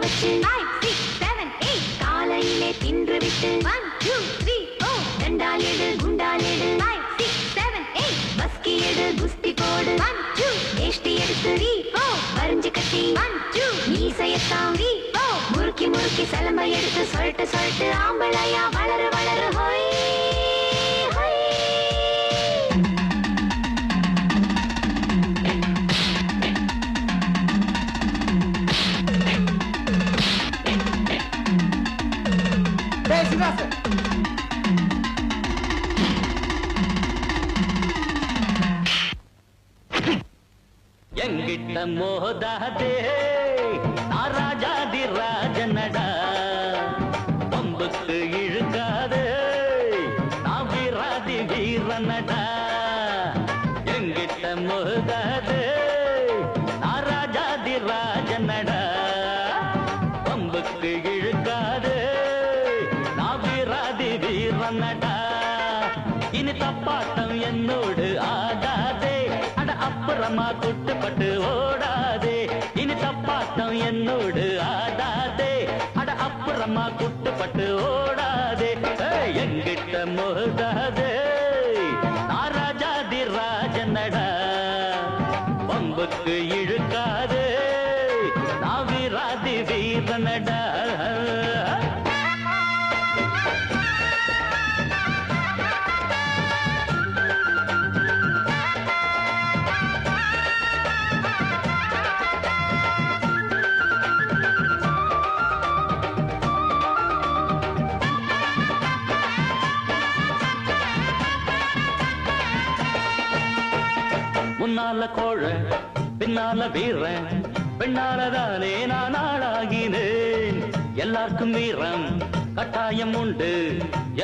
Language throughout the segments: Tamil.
வச்சு 5 6 7 8 காலையிலே தின்று விட்டு 1 2 3 4 ரெண்டால் எடு குண்டால் எடு 5 6 7 8 பஸ்கி எடு குஸ்தி போடு 1 2 ஏஷ்டி எடுத்து 3 4 வரிஞ்சு கட்டி 1 2 மீசையத்தான் 3 4 முறுக்கி முறுக்கி சலம்பை எடுத்து சொல்லிட்டு சொல்லிட்டு ஆம்பளையா வளரு வளரு ஹோய் எங்கிட்ட மோதாதே ராஜாதி ராஜனடா பம்புக்கு இழுக்காதே நான் வீராதி வீரனடா எங்கிட்ட மோதாதே ராஜாதி ராஜனடா பம்புக்கு இழுக்காதே நான் வீராதி வீரனடா இனி தப்பாட்டம் என்னோடு ஆடாதே அட அப்புறமா குட்டுப்பட்டு ஓடாதே இனி தப்பாட்டம் என்னோடு ஆடாதே அட அப்புறமா குட்டுப்பட்டு ஓடாதே எங்கிட்ட மோதாதே நான் ராஜாதி ராஜனடா பம்புக்கு இழுக்காதே நான் வீராதி வீரனடா முன்னால கோழ பின்னால வீரன் பெண்ணாலதானே நான் ஆளாகினேன் எல்லாருக்கும் வீரம் கட்டாயம் உண்டு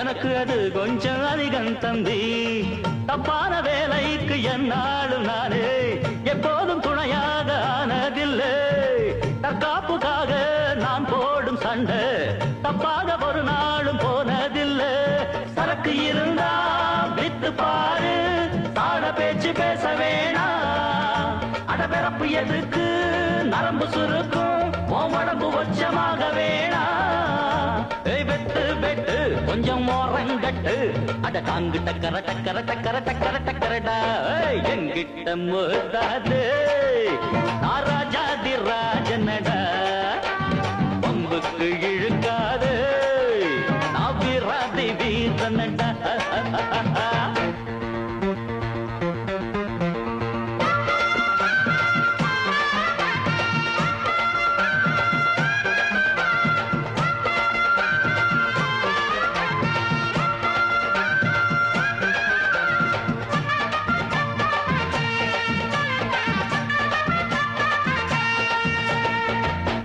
எனக்கு அது கொஞ்சம் அதிகம் தம்பி தப்பான வேலைக்கு என்னாலும் நானே எப்போதும் துணையாக ஆனதில்லை தற்காப்புக்காக நான் போடும் சண்டை தப்பாக ஒரு நாளும் போனதில்லை சரக்கு இருந்தா வித்து பாரு தாழ பேச்சு பேச வேணாம் அடபிறப்பு எதுக்கு நரம்பு சுருக்கும் உடம்பு உச்சமாக வேணாம் வெட்டு வெட்டு கொஞ்சம் மோரங்கட்டு அட காங்கு டக்கர டக்கர டக்கர டக்கர டக்கரடா எங்கிட்ட மோதாது ராஜாதி ராஜனடா பம்புக்கு இழுக்காது நான் வீராதி வீரனடா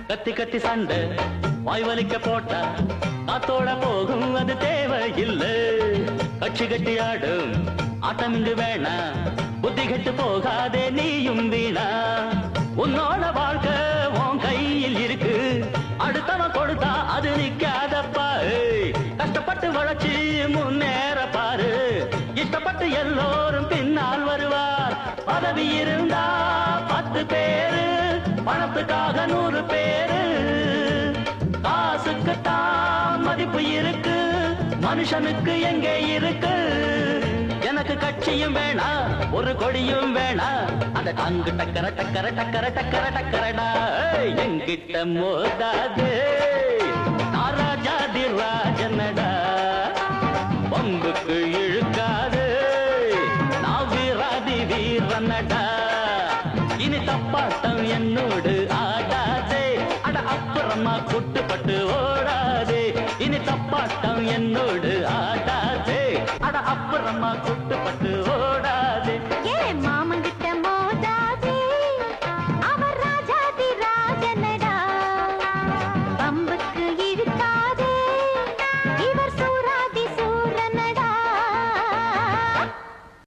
கத்தி கத்தி சண்டை வாய் வலிக்க போட்டா காத்தோட போகும் அது தேவையில்லை கட்சி கட்டி ஆடும் ஆட்டம் இங்கு வேணா புத்தி கட்டு போகாதே நீயும் வீணா உன்னோட வாழ்க்கை உன் கையில் இருக்கு அடுத்தவன் கொடுத்தா அது நிக்காதப்பா கஷ்டப்பட்டு வளர்ச்சி முன்னேற பாரு இஷ்டப்பட்டு எல்லோரும் பின்னால் வருவார் பதவி இருந்தா 10 பேரு பணத்துக்காக 100 பேரு காசுக்குத்தான் மதிப்பு இருக்கு மனுஷனுக்கு எங்கே இருக்கு எனக்கு கட்சியும் வேணா ஒரு கொடியும் வேணா அந்த டங்கு டக்கர டக்கர டக்கர டக்கர டக்கரடா எங்கிட்ட மோதாது நான் ராஜாதி ராஜனடா பம்புக்கு இழுக்காது நான் வீராதி வீரனடா இனி தப்பாட்டம் என்னோடு ஆடாதே அட அப்புறமா குட்டுப்பட்டு ஓடாதே இனி தப்பாட்டம் என்னோடு